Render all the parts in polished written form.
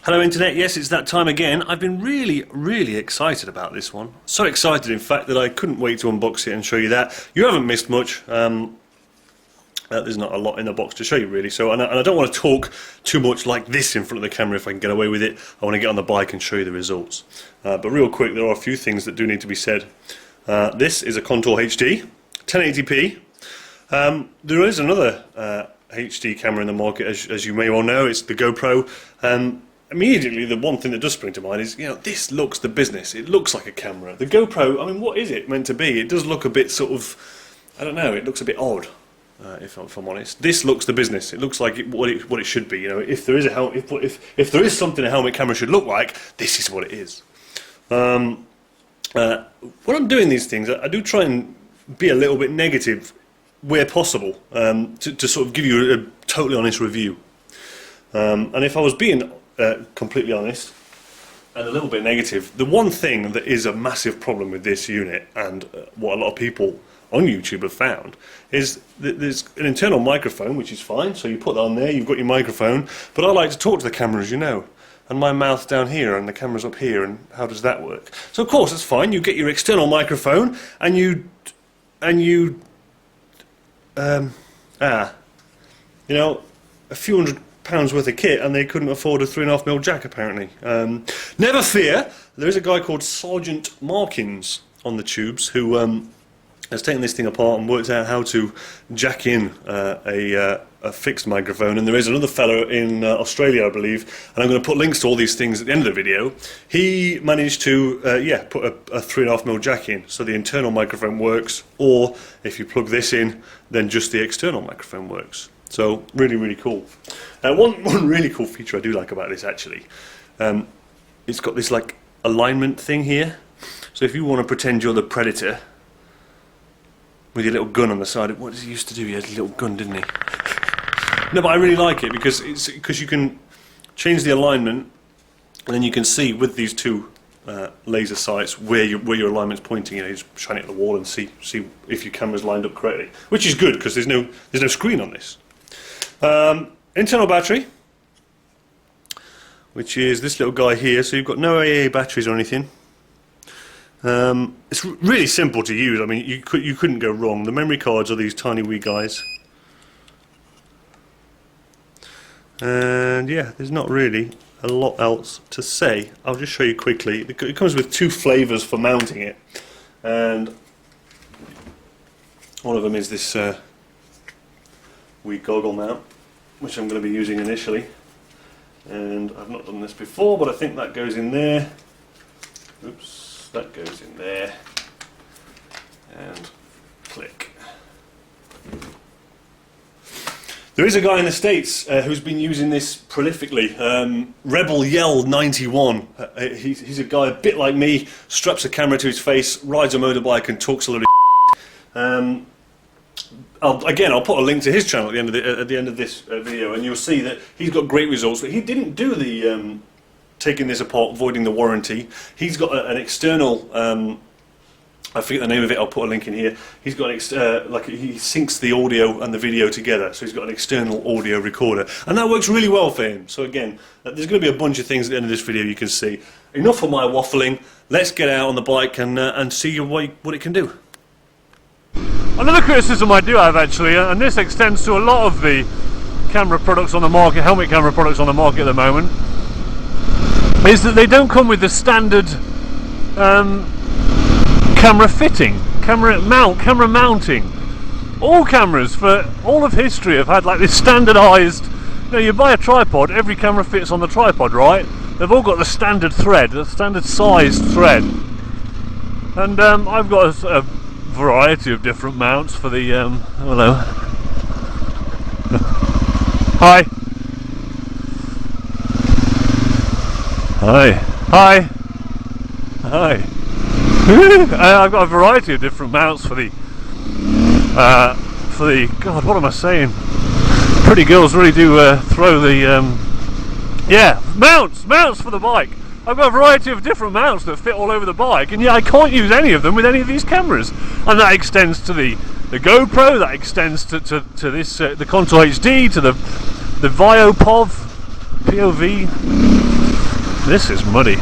Hello Internet, yes it's that time again. I've been really excited about this one. So excited in fact that I couldn't wait to unbox it and show you that. You haven't missed much. There's not a lot in the box to show you really, so and I don't want to talk too much like this in front of the camera if I can get away with it. I want to get on the bike and show you the results. But real quick, there are a few things that do need to be said. This is a ContourHD, 1080p. There is another HD camera in the market, as you may well know. It's the GoPro. Immediately the one thing that does spring to mind is, you know, this looks the business. It looks like a camera. The GoPro, I mean, what is it meant to be? It does look a bit sort of, I don't know, it looks a bit odd, if I'm honest. This looks the business. It looks like what it should be. You know, if there is a if there is something a helmet camera should look like, this is what it is. When I'm doing these things, I do try and be a little bit negative where possible, to sort of give you a totally honest review. And if I was being completely honest and a little bit negative, the one thing that is a massive problem with this unit, and what a lot of people on YouTube have found, is that there's an internal microphone, which is fine, so you put that on there, you've got your microphone, but I like to talk to the camera, as you know, and my mouth's down here and the camera's up here, and how does that work? So of course it's fine, you get your external microphone and you know, a few £100 worth of kit, and they couldn't afford a 3.5mm jack apparently. Never fear, there is a guy called Sergeant Markins on the tubes who has taken this thing apart and worked out how to jack in a fixed microphone, and there is another fellow in Australia, I believe, and I'm going to put links to all these things at the end of the video. He managed to put a 3.5mm jack in, so the internal microphone works, or if you plug this in, then just the external microphone works. So really cool. One really cool feature I do like about this, actually, it's got this like alignment thing here. So if you want to pretend you're the predator with your little gun on the side, what does he used to do? He had a little gun, didn't he? No, but I really like it because you can change the alignment, and then you can see with these two laser sights where your alignment's pointing. You know, you just shine it at the wall and see if your camera's lined up correctly, which is good because there's no screen on this. Internal battery, which is this little guy here. So you've got no AA batteries or anything. It's really simple to use. I mean, you couldn't go wrong. The memory cards are these tiny wee guys. And yeah, there's not really a lot else to say. I'll just show you quickly. It comes with two flavours for mounting it, and one of them is this wee goggle mount, which I'm going to be using initially. And I've not done this before, but I think that goes in there. Oops, that goes in there. And click. There is a guy in the States who's been using this prolifically, Rebel Yell 91. He's a guy a bit like me, straps a camera to his face, rides a motorbike and talks a lot of I'll put a link to his channel at the end of this video, and you'll see that he's got great results. But he didn't do the taking this apart, voiding the warranty. He's got an external. I forget the name of it. I'll put a link in here. He's got like he syncs the audio and the video together, so he's got an external audio recorder, and that works really well for him. So again, there's going to be a bunch of things at the end of this video you can see. Enough of my waffling. Let's get out on the bike and see what it can do. Another criticism I do have, actually, and this extends to a lot of the camera products on the market, helmet camera products on the market at the moment, is that they don't come with the standard camera fitting, camera mounting. All cameras for all of history have had like this standardised, you know, you buy a tripod, every camera fits on the tripod, right? They've all got the standard thread, the standard sized thread. And I've got a variety of different mounts for the hello. Hi. Hi. I've got a variety of different mounts for the God, what am I saying? Pretty girls really do throw the mounts for the bike. I've got a variety of different mounts that fit all over the bike, and yeah, I can't use any of them with any of these cameras. And that extends to the GoPro, that extends to this the ContourHD, to the POV, This is muddy.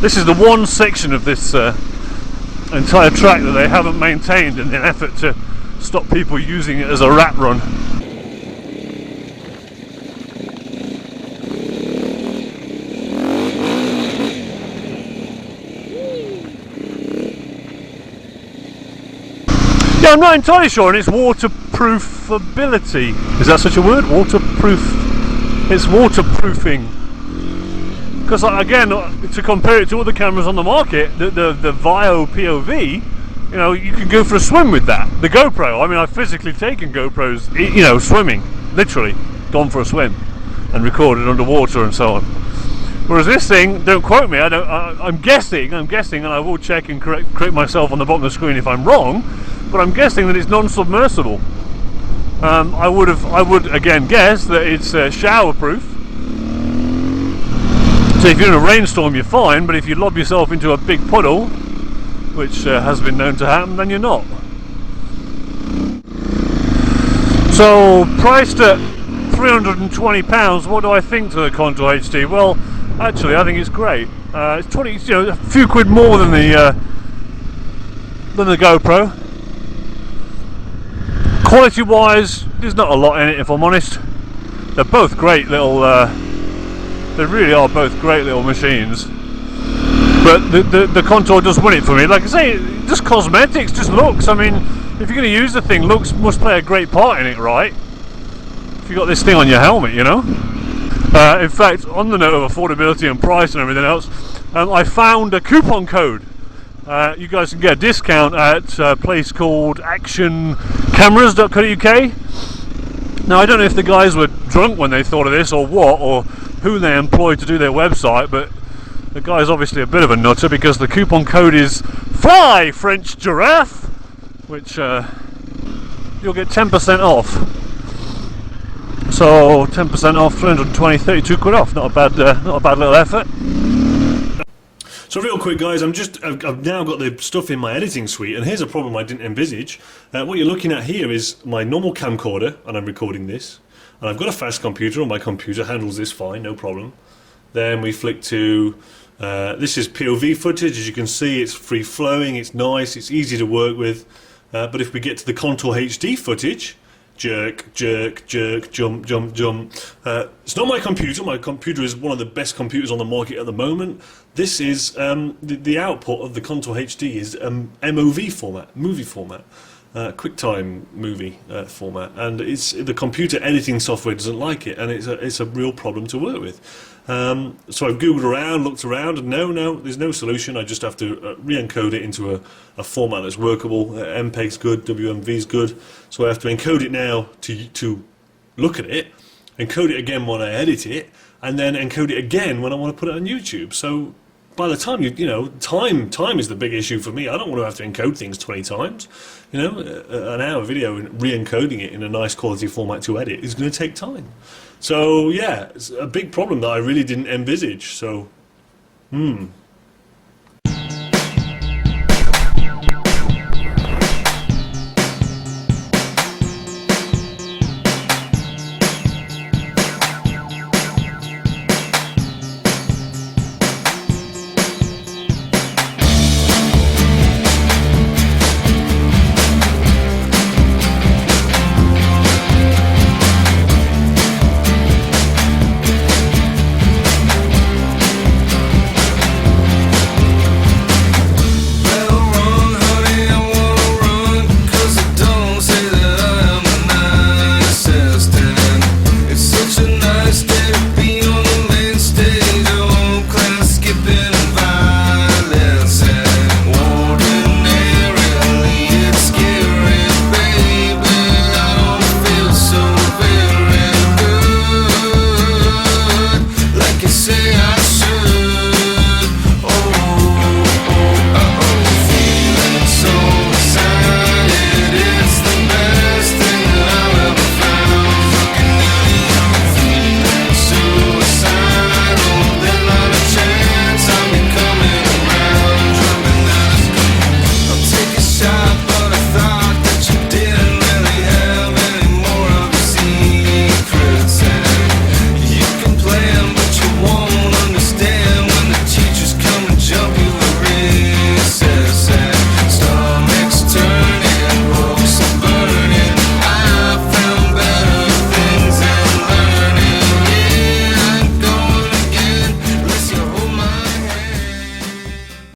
This is the one section of this entire track that they haven't maintained in an effort to stop people using it as a rat run. Yeah, I'm not entirely sure on its waterproofability. Is that such a word? Waterproof. It's waterproofing. Because again, to compare it to other cameras on the market, the Vio POV, you know, you can go for a swim with that. The GoPro, I mean, I've physically taken GoPros, you know, swimming, literally, gone for a swim, and recorded underwater and so on. Whereas this thing, don't quote me, I'm guessing, and I will check and correct myself on the bottom of the screen if I'm wrong, but I'm guessing that it's non-submersible. I would again guess that it's shower-proof. So if you're in a rainstorm, you're fine, but if you lob yourself into a big puddle, which has been known to happen, then you're not. So, priced at £320, what do I think to the ContourHD? Well, actually, I think it's great. It's a few quid more than the GoPro. Quality-wise, there's not a lot in it, if I'm honest. They're both great little. They really are both great little machines. But the Contour does win it for me. Like I say, just cosmetics, just looks. I mean, if you're going to use the thing, looks must play a great part in it, right? If you got this thing on your helmet, you know. In fact, on the note of affordability and price and everything else, I found a coupon code. You guys can get a discount at a place called actioncameras.co.uk. Now, I don't know if the guys were drunk when they thought of this or what, or who they employed to do their website, but the guy's obviously a bit of a nutter, because the coupon code is FLY French Giraffe, which you'll get 10% off. So 10% off, 320, 32 quid off. Not a bad little effort. So real quick, guys, I've now got the stuff in my editing suite, and here's a problem I didn't envisage. What you're looking at here is my normal camcorder, and I'm recording this, and I've got a fast computer, and my computer handles this fine, no problem. Then we flick to, this is POV footage. As you can see, it's free flowing, it's nice, it's easy to work with. But if we get to the ContourHD footage, jerk, jerk, jerk, jump, jump, jump. It's not my computer. My computer is one of the best computers on the market at the moment. This is the output of the ContourHD is MOV format, movie format, QuickTime movie format, and it's the computer editing software doesn't like it, and it's a real problem to work with. So I've googled around, looked around, and no, there's no solution. I just have to re-encode it into a format that's workable. MPEG's good, WMV's good, so I have to encode it now to look at it, encode it again when I edit it, and then encode it again when I want to put it on YouTube. So by the time time is the big issue for me. I don't want to have to encode things 20 times. An hour video and re-encoding it in a nice quality format to edit is going to take time. So yeah, it's a big problem that I really didn't envisage. So